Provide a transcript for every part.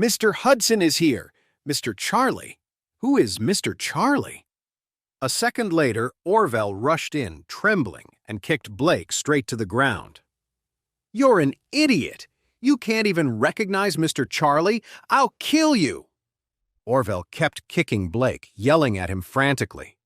Mr. Hudson is here. Mr. Charlie. Who is Mr. Charlie? A second later, Orville rushed in, trembling, and kicked Blake straight to the ground. You're an idiot! You can't even recognize Mr. Charlie? I'll kill you! Orville kept kicking Blake, yelling at him frantically.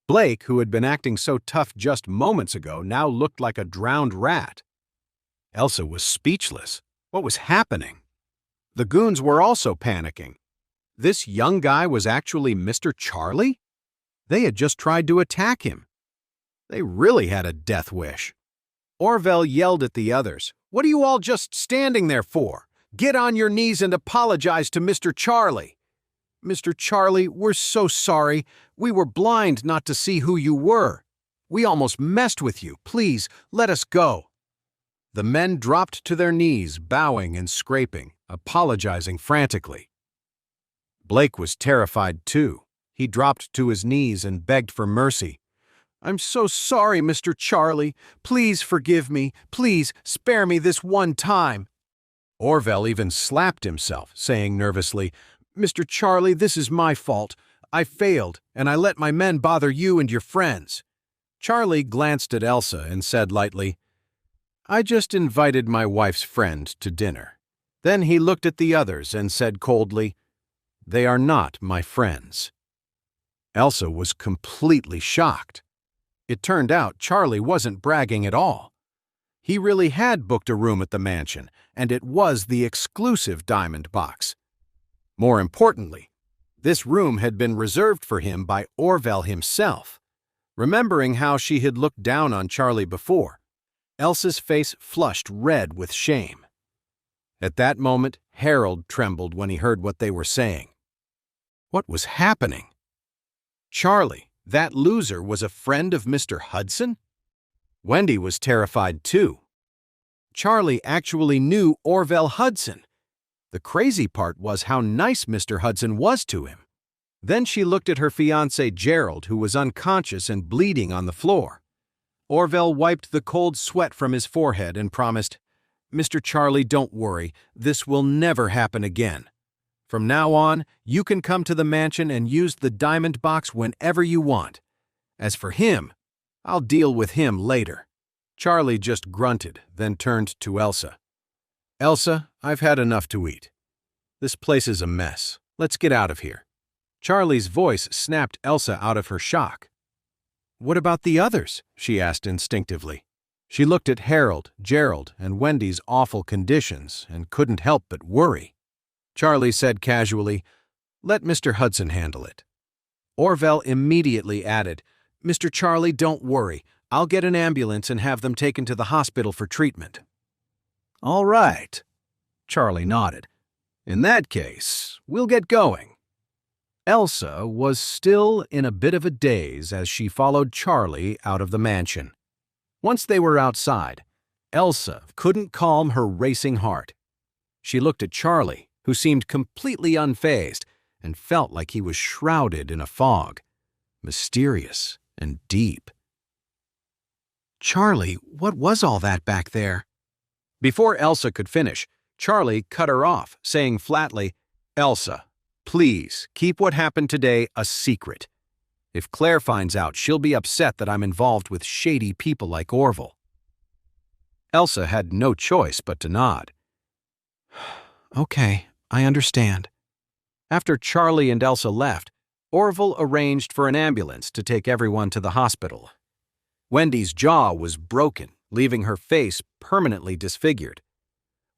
Blake, who had been acting so tough just moments ago, now looked like a drowned rat. Elsa was speechless. What was happening? The goons were also panicking. This young guy was actually Mr. Charlie? They had just tried to attack him. They really had a death wish. Orville yelled at the others. What are you all just standing there for? Get on your knees and apologize to Mr. Charlie. Mr. Charlie, we're so sorry. We were blind not to see who you were. We almost messed with you. Please, let us go. The men dropped to their knees, bowing and scraping, apologizing frantically. Blake was terrified too. He dropped to his knees and begged for mercy. I'm so sorry, Mr. Charlie. Please forgive me. Please spare me this one time. Orville even slapped himself, saying nervously, Mr. Charlie, this is my fault. I failed, and I let my men bother you and your friends. Charlie glanced at Elsa and said lightly, I just invited my wife's friend to dinner. Then he looked at the others and said coldly, They are not my friends. Elsa was completely shocked. It turned out Charlie wasn't bragging at all. He really had booked a room at the mansion, and it was the exclusive diamond box. More importantly, this room had been reserved for him by Orville himself. Remembering how she had looked down on Charlie before, Elsa's face flushed red with shame. At that moment, Harold trembled when he heard what they were saying. What was happening? Charlie, that loser, was a friend of Mr. Hudson? Wendy was terrified too. Charlie actually knew Orville Hudson. The crazy part was how nice Mr. Hudson was to him. Then she looked at her fiancé Gerald, who was unconscious and bleeding on the floor. Orville wiped the cold sweat from his forehead and promised, Mr. Charlie, don't worry. This will never happen again. From now on, you can come to the mansion and use the diamond box whenever you want. As for him, I'll deal with him later. Charlie just grunted, then turned to Elsa. Elsa, I've had enough to eat. This place is a mess. Let's get out of here. Charlie's voice snapped Elsa out of her shock. What about the others? She asked instinctively. She looked at Harold, Gerald, and Wendy's awful conditions and couldn't help but worry. Charlie said casually, Let Mr. Hudson handle it. Orville immediately added, Mr. Charlie, don't worry. I'll get an ambulance and have them taken to the hospital for treatment. All right. Charlie nodded. In that case, we'll get going. Elsa was still in a bit of a daze as she followed Charlie out of the mansion. Once they were outside, Elsa couldn't calm her racing heart. She looked at Charlie, who seemed completely unfazed, and felt like he was shrouded in a fog, mysterious and deep. Charlie, what was all that back there? Before Elsa could finish, Charlie cut her off, saying flatly, Elsa, please keep what happened today a secret. If Claire finds out, she'll be upset that I'm involved with shady people like Orville. Elsa had no choice but to nod. Okay, I understand. After Charlie and Elsa left, Orville arranged for an ambulance to take everyone to the hospital. Wendy's jaw was broken, leaving her face permanently disfigured.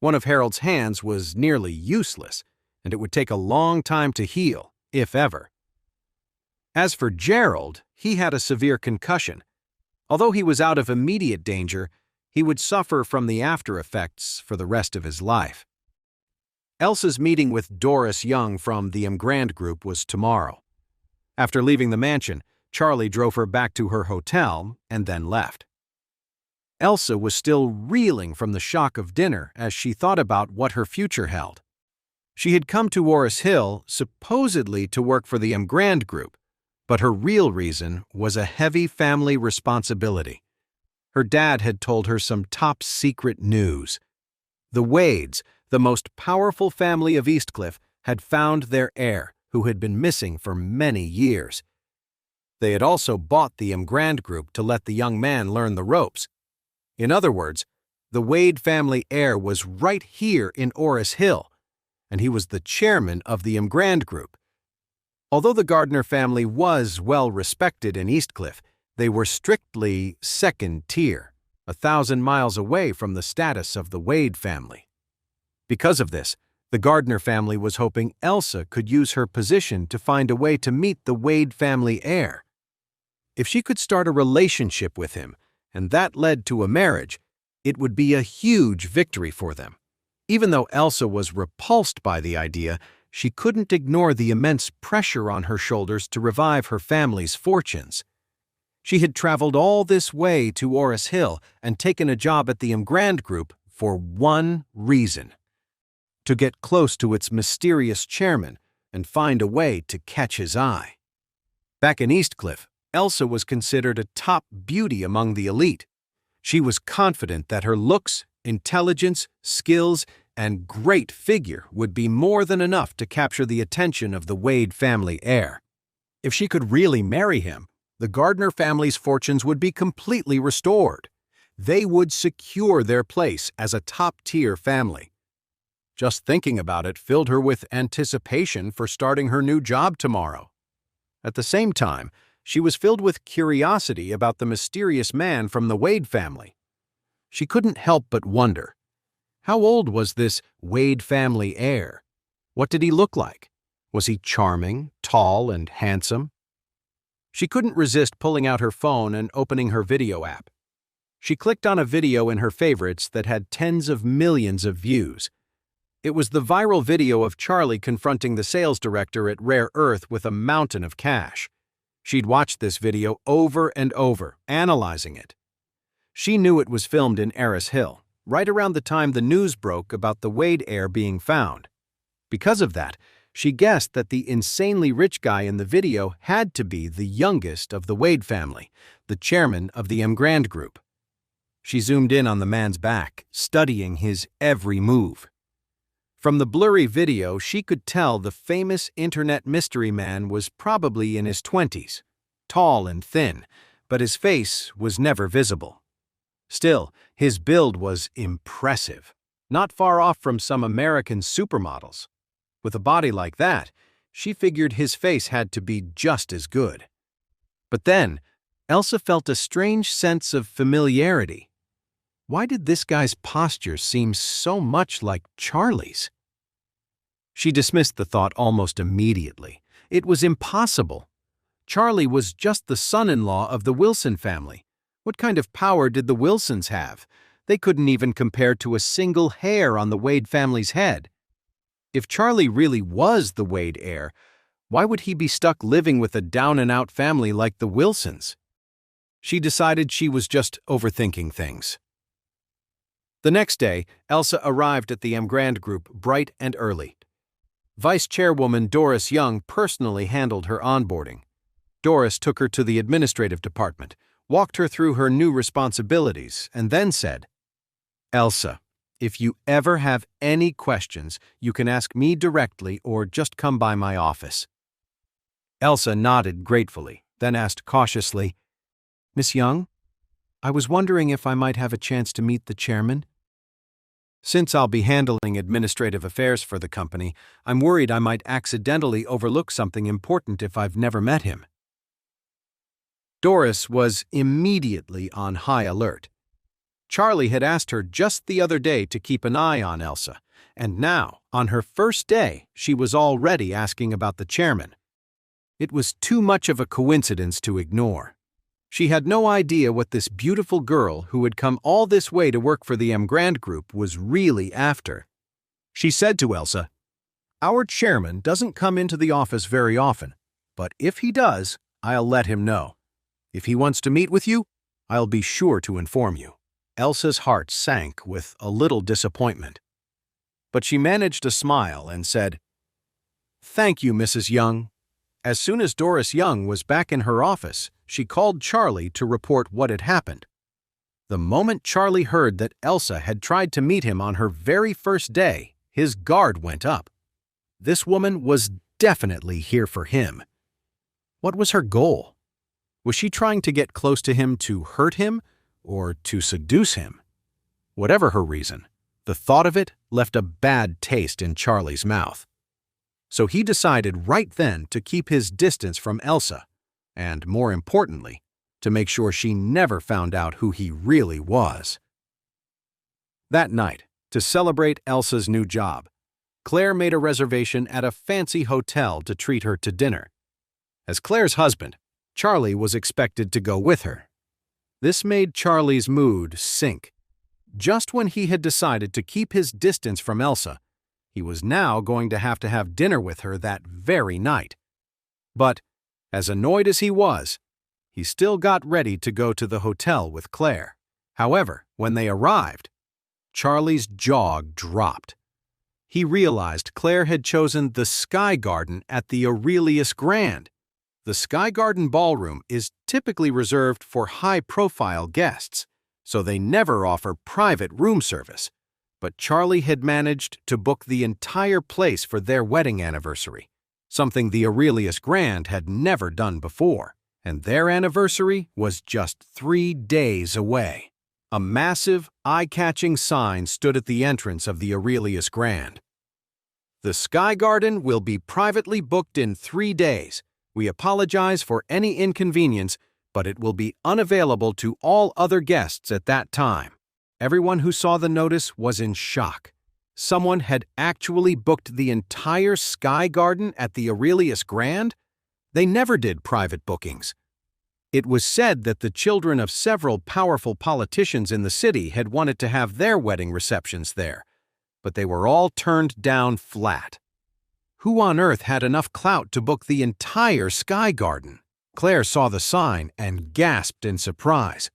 One of Harold's hands was nearly useless, and it would take a long time to heal, if ever. As for Gerald, he had a severe concussion. Although he was out of immediate danger, he would suffer from the after effects for the rest of his life. Elsa's meeting with Doris Young from the Grand Group was tomorrow. After leaving the mansion, Charlie drove her back to her hotel and then left. Elsa was still reeling from the shock of dinner as she thought about what her future held. She had come to Oris Hill supposedly to work for the Grand Group, but her real reason was a heavy family responsibility. Her dad had told her some top-secret news. The Wades, The most powerful family of Eastcliff had found their heir, who had been missing for many years. They had also bought the Grand Group to let the young man learn the ropes. In other words, the Wade family heir was right here in Orris Hill, and he was the chairman of the Grand Group. Although the Gardner family was well respected in Eastcliff, they were strictly second tier, 1,000 miles away from the status of the Wade family. Because of this, the Gardner family was hoping Elsa could use her position to find a way to meet the Wade family heir. If she could start a relationship with him, and that led to a marriage, it would be a huge victory for them. Even though Elsa was repulsed by the idea, she couldn't ignore the immense pressure on her shoulders to revive her family's fortunes. She had traveled all this way to Orris Hill and taken a job at the Grand Group for one reason: to get close to its mysterious chairman and find a way to catch his eye. Back in Eastcliff, Elsa was considered a top beauty among the elite. She was confident that her looks, intelligence, skills, and great figure would be more than enough to capture the attention of the Wade family heir. If she could really marry him, the Gardner family's fortunes would be completely restored. They would secure their place as a top-tier family. Just thinking about it filled her with anticipation for starting her new job tomorrow. At the same time, she was filled with curiosity about the mysterious man from the Wade family. She couldn't help but wonder, how old was this Wade family heir? What did he look like? Was he charming, tall, and handsome? She couldn't resist pulling out her phone and opening her video app. She clicked on a video in her favorites that had tens of millions of views. It was the viral video of Charlie confronting the sales director at Rare Earth with a mountain of cash. She'd watched this video over and over, analyzing it. She knew it was filmed in Orris Hill, right around the time the news broke about the Wade heir being found. Because of that, she guessed that the insanely rich guy in the video had to be the youngest of the Wade family, the chairman of the Grand Group. She zoomed in on the man's back, studying his every move. From the blurry video, she could tell the famous internet mystery man was probably in his 20s, tall and thin, but his face was never visible. Still, his build was impressive, not far off from some American supermodels. With a body like that, she figured his face had to be just as good. But then, Elsa felt a strange sense of familiarity. Why did this guy's posture seem so much like Charlie's? She dismissed the thought almost immediately. It was impossible. Charlie was just the son-in-law of the Wilson family. What kind of power did the Wilsons have? They couldn't even compare to a single hair on the Wade family's head. If Charlie really was the Wade heir, why would he be stuck living with a down-and-out family like the Wilsons? She decided she was just overthinking things. The next day, Elsa arrived at the Grand Group bright and early. Vice Chairwoman Doris Young personally handled her onboarding. Doris took her to the administrative department, walked her through her new responsibilities, and then said, "Elsa, if you ever have any questions, you can ask me directly or just come by my office." Elsa nodded gratefully, then asked cautiously, "Miss Young, I was wondering if I might have a chance to meet the chairman. Since I'll be handling administrative affairs for the company, I'm worried I might accidentally overlook something important if I've never met him." Doris was immediately on high alert. Charlie had asked her just the other day to keep an eye on Elsa, and now, on her first day, she was already asking about the chairman. It was too much of a coincidence to ignore. She had no idea what this beautiful girl who had come all this way to work for the Grand Group was really after. She said to Elsa, "Our chairman doesn't come into the office very often, but if he does, I'll let him know. If he wants to meet with you, I'll be sure to inform you." Elsa's heart sank with a little disappointment. But she managed a smile and said, "Thank you, Mrs. Young." As soon as Doris Young was back in her office, she called Charlie to report what had happened. The moment Charlie heard that Elsa had tried to meet him on her very first day, His guard went up. This woman was definitely here for him. What was her goal? Was she trying to get close to him to hurt him or to seduce him? Whatever her reason, the thought of it left a bad taste in Charlie's mouth. So he decided right then to keep his distance from Elsa, and more importantly, to make sure she never found out who he really was. That night, to celebrate Elsa's new job, Claire made a reservation at a fancy hotel to treat her to dinner. As Claire's husband, Charlie was expected to go with her. This made Charlie's mood sink. Just when he had decided to keep his distance from Elsa, he was now going to have dinner with her that very night. But, as annoyed as he was, he still got ready to go to the hotel with Claire. However, when they arrived, Charlie's jaw dropped. He realized Claire had chosen the Sky Garden at the Aurelius Grand. The Sky Garden ballroom is typically reserved for high-profile guests, so they never offer private room service. But Charlie had managed to book the entire place for their wedding anniversary, something the Aurelius Grand had never done before, and their anniversary was just 3 days away. A massive, eye-catching sign stood at the entrance of the Aurelius Grand. The Sky Garden will be privately booked in 3 days. We apologize for any inconvenience, but it will be unavailable to all other guests at that time. Everyone who saw the notice was in shock. Someone had actually booked the entire Sky Garden at the Aurelius Grand? They never did private bookings. It was said that the children of several powerful politicians in the city had wanted to have their wedding receptions there, but they were all turned down flat. Who on earth had enough clout to book the entire Sky Garden? Claire saw the sign and gasped in surprise.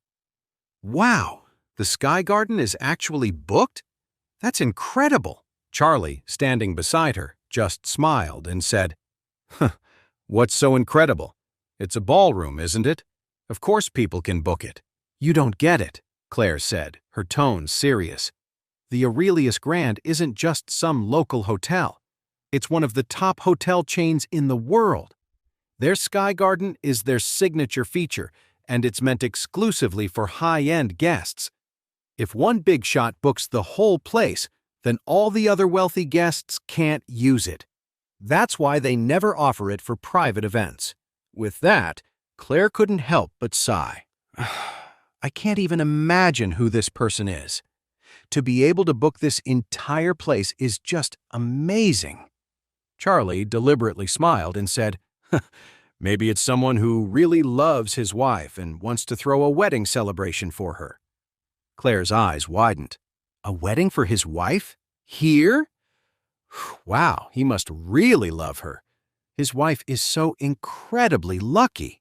Wow, the Sky Garden is actually booked? That's incredible. Charlie, standing beside her, just smiled and said, "Huh, what's so incredible? It's a ballroom, isn't it? Of course people can book it." "You don't get it," Claire said, her tone serious. "The Aurelius Grand isn't just some local hotel. It's one of the top hotel chains in the world. Their Sky Garden is their signature feature, and it's meant exclusively for high-end guests. If one big shot books the whole place, then all the other wealthy guests can't use it. That's why they never offer it for private events." With that, Claire couldn't help but sigh. I can't even imagine who this person is. To be able to book this entire place is just amazing. Charlie deliberately smiled and said, "Maybe it's someone who really loves his wife and wants to throw a wedding celebration for her." Claire's eyes widened. A wedding for his wife? Here? Wow, he must really love her. His wife is so incredibly lucky.